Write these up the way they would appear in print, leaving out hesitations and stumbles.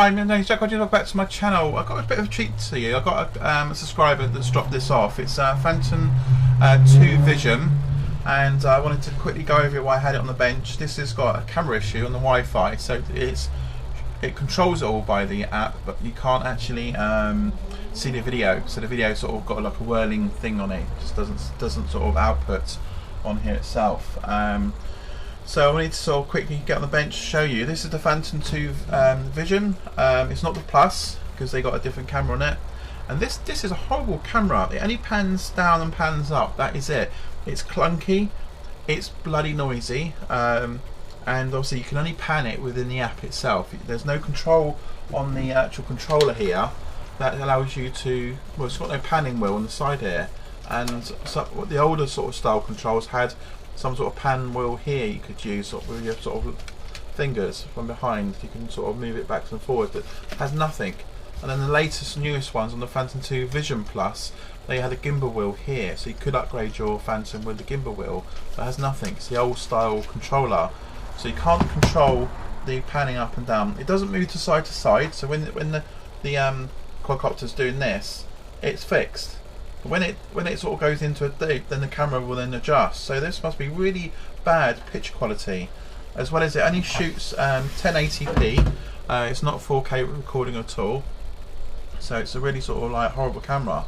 Hi, my name's Jack. Welcome back to my channel. I've got a bit of a treat to you. I've got a subscriber that's dropped this off. It's Phantom 2 Vision, and I wanted to quickly go over it while I had it on the bench. This has got a camera issue on the Wi-Fi, so it controls it all by the app, but you can't actually see the video. So the video sort of got like a whirling thing on it. It just doesn't sort of output on here itself. So I wanted to sort of quickly get on the bench to show you. This is the Phantom 2 Vision. It's not the Plus because they got a different camera on it. And this is a horrible camera. It only pans down and pans up. That is it. It's clunky. It's bloody noisy. And obviously you can only pan it within the app itself. There's no control on the actual controller here that allows you to. Well, it's got no panning wheel on the side here. And so what the older sort of style controls had some sort of pan wheel here you could use sort of with your sort of fingers from behind. You can sort of move it back and forward, but it has nothing. And then the latest, newest ones on the Phantom 2 Vision Plus, they had a gimbal wheel here, so you could upgrade your Phantom with the gimbal wheel. But it has nothing. It's the old style controller, so you can't control the panning up and down. It doesn't move to side, so when the quadcopter's doing this, it's fixed. When it sort of goes into a deep, then the camera will then adjust. So this must be really bad picture quality, as well as it only shoots 1080p. It's not 4K recording at all. So it's a really sort of like horrible camera.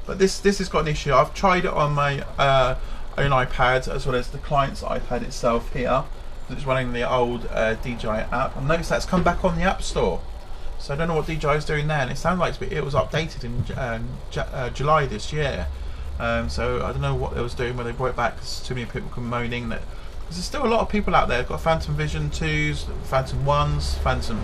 But this has got an issue. I've tried it on my own iPad as well as the client's iPad itself here. It's running the old DJI app. I noticed that's come back on the App Store. So I don't know what DJI is doing there, and it sounds like it was updated in July this year. So I don't know what they was doing when they brought it back, because too many people were moaning that. Because there's still a lot of people out there who've got Phantom Vision 2s, Phantom 1s, Phantom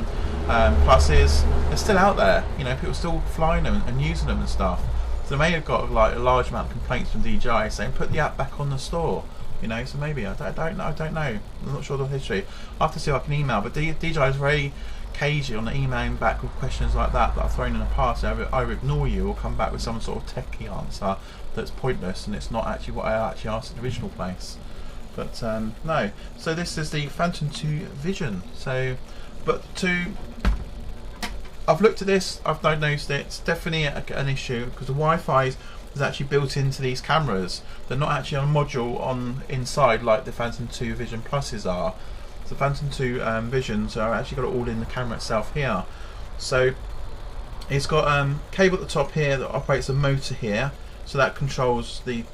Pluses. They're still out there. You know, people are still flying them and using them and stuff. So they may have got like a large amount of complaints from DJI saying put the app back on the store. You know, so maybe I don't know. I'm not sure the history. I have to see if I can email. But DJI is very cagey on emailing back with questions like that I've thrown in the past. Either ignore you or come back with some sort of techie answer that's pointless and it's not actually what I actually asked in the original place. But no. So this is the Phantom 2 Vision. So, I've looked at this. I've diagnosed it. It's definitely an issue because the Wi-Fi is actually built into these cameras. They're not actually on a module on inside like the Phantom 2 Vision Pluses are. The Phantom 2 Visions are actually got it all in the camera itself here. So it's got cable at the top here that operates a motor here, so that controls the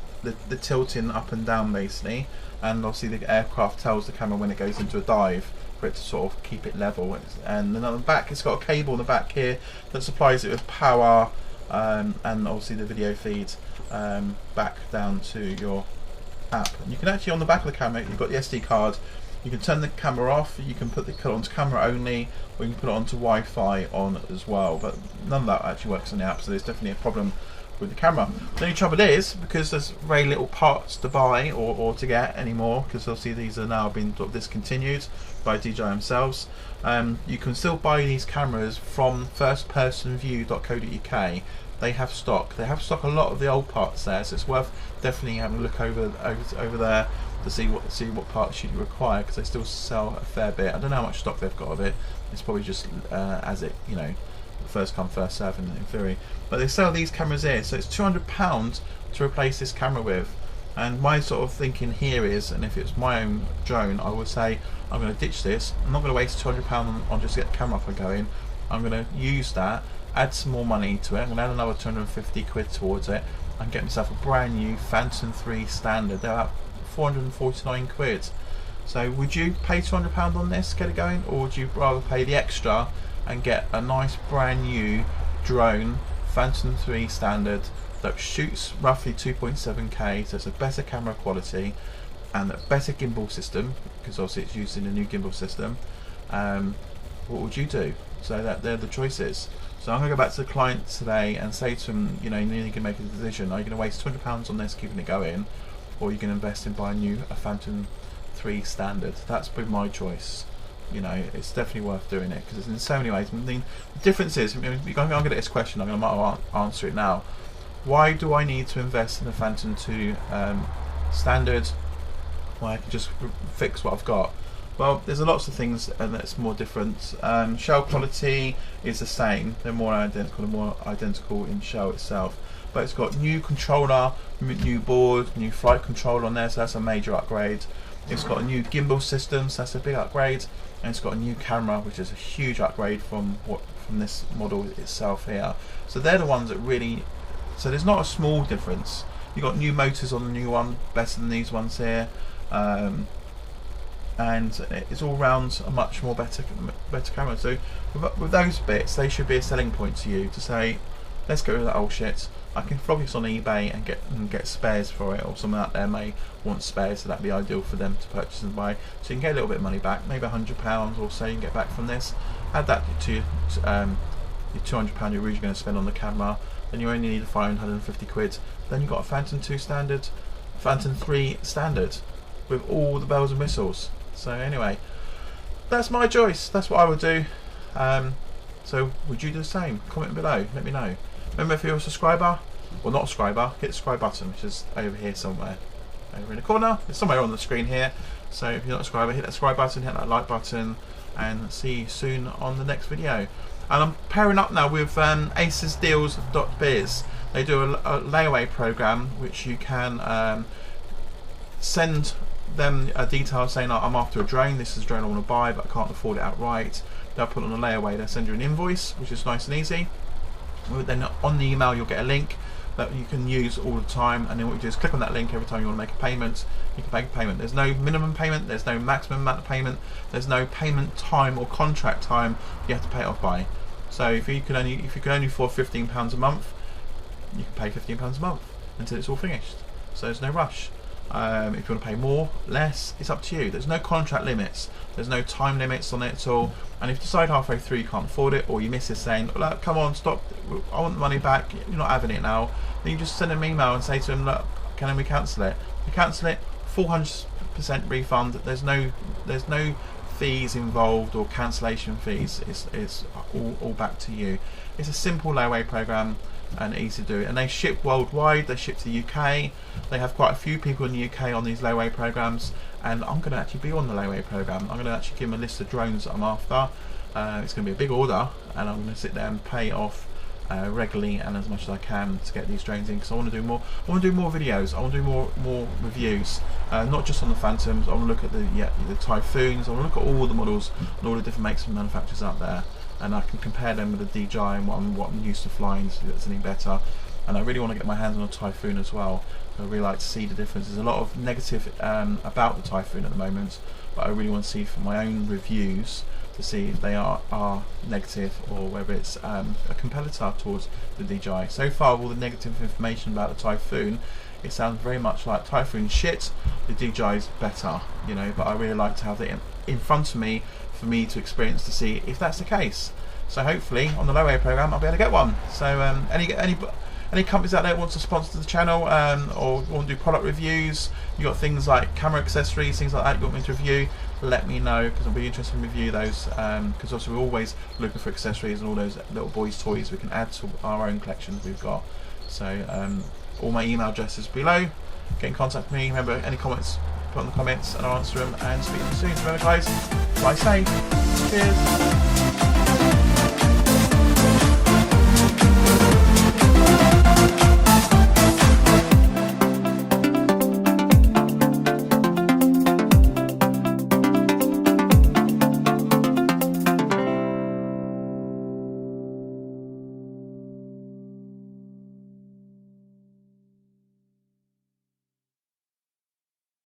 tilting up and down basically, and obviously the aircraft tells the camera when it goes into a dive for it to sort of keep it level. And then on the back it's got a cable in the back here that supplies it with power, and obviously the video feed back down to your app. And you can actually, on the back of the camera, you've got the SD card. You can turn the camera off, you can put it onto camera only, or you can put it onto Wi-Fi on as well, but none of that actually works on the app, so there's definitely a problem with the camera. The only trouble is, because there's very little parts to buy or to get anymore, because obviously these are now being sort of discontinued by DJI themselves, you can still buy these cameras from firstpersonview.co.uk. They have stock. They have stock a lot of the old parts there, so it's worth definitely having a look over there to see what parts you require, because they still sell a fair bit. I don't know how much stock they've got of it. It's probably just as it, you know, first come first serve in theory. But they sell these cameras here, so it's £200 to replace this camera with. And my sort of thinking here is, and if it's my own drone, I would say I'm going to ditch this. I'm not going to waste £200 on just get the camera up and going. I'm going to use that, add some more money to it. I'm going to add another 250 quid towards it and get myself a brand new Phantom 3 standard. They're about 449 quid. So would you pay £200 on this, get it going, or would you rather pay the extra and get a nice brand new drone Phantom 3 standard that shoots roughly 2.7K, so it's a better camera quality and a better gimbal system, because obviously it's using a new gimbal system? What would you do? So that they're the choices. So I'm going to go back to the client today and say to him, you know, you need to make a decision. Are you going to waste £200 on this, keeping it going, or are you going to invest in buying a Phantom 3 standard? That's been my choice. You know, it's definitely worth doing it, because it's in so many ways. I mean, the difference is, I'm going to get this question, I'm going to answer it now. Why do I need to invest in a Phantom 2 standard? Why I can just fix what I've got? Well, there's lots of things that's more different. Shell quality is the same. They're more identical in shell itself. But it's got new controller, new board, new flight control on there, so that's a major upgrade. It's got a new gimbal system, so that's a big upgrade, and it's got a new camera, which is a huge upgrade from this model itself here. So they're the ones that really. So there's not a small difference. You've got new motors on the new one, better than these ones here, and it's all round a much more better camera. So with those bits, they should be a selling point to you to say, let's go with that old shit. I can flog this on eBay and get spares for it, or someone out there may want spares, so that'd be ideal for them to purchase and buy. So you can get a little bit of money back, maybe £100 or so you can get back from this. Add that to your £200 you're originally going to spend on the camera, then you only need 550 quid. Then you've got a Phantom 2 standard, Phantom 3 standard, with all the bells and whistles. So anyway, that's my choice. That's what I would do. So would you do the same? Comment below, let me know. Remember, if you're a subscriber, or not a subscriber, hit the subscribe button, which is over here somewhere. Over in the corner, it's somewhere on the screen here. So if you're not a subscriber, hit that subscribe button, hit that like button, and see you soon on the next video. And I'm pairing up now with acesdeals.biz. They do a layaway program which you can send them a detail saying, I'm after a drone, this is a drone I want to buy but I can't afford it outright. They'll put it on a layaway, they'll send you an invoice, which is nice and easy. Then on the email you'll get a link that you can use all the time, and then what you do is click on that link every time you want to make a payment. You can make a payment. There's no minimum payment, there's no maximum amount of payment, there's no payment time or contract time you have to pay it off by. So if you can only afford £15 a month, you can pay £15 a month until it's all finished. So there's no rush. If you want to pay more, less, it's up to you. There's no contract limits, there's no time limits on it at all. And if you decide halfway through you can't afford it, or you miss it saying, look, come on, stop, I want the money back, you're not having it now, then you just send them an email and say to them, look, can we cancel it? If you cancel it, 400% refund. There's no fees involved or cancellation fees. It's all back to you. It's a simple layaway program and easy to do, and they ship worldwide. They ship to the UK. They have quite a few people in the UK on these layaway programs, and I'm going to actually be on the layaway program. I'm going to actually give them a list of drones that I'm after. It's going to be a big order, and I'm going to sit there and pay off regularly and as much as I can to get these drones in, because I want to do more. I want to do more videos. I want to do more reviews, not just on the Phantoms. I want to look at the Typhoons. I want to look at all the models and all the different makes and manufacturers out there, and I can compare them with the DJI and what I'm used to flying, so that's anything better. And I really want to get my hands on a Typhoon as well. I really like to see the difference. There's a lot of negative about the Typhoon at the moment, but I really want to see from my own reviews to see if they are negative, or whether it's a competitor towards the DJI. So far, all the negative information about the Typhoon, it sounds very much like Typhoon shit, the DJI is better, you know. But I really like to have it in front of me for me to experience, to see if that's the case. So hopefully on the layaway program I'll be able to get one. So any companies out there want to sponsor the channel, or want to do product reviews, you got things like camera accessories, things like that you want me to review, let me know, because I'll be interested in review those, because also we're always looking for accessories and all those little boys toys we can add to our own collections we've got. So all my email addresses below, get in contact with me. Remember, any comments, put in the comments and I'll answer them, and speak to you soon. Remember guys, fly safe, cheers.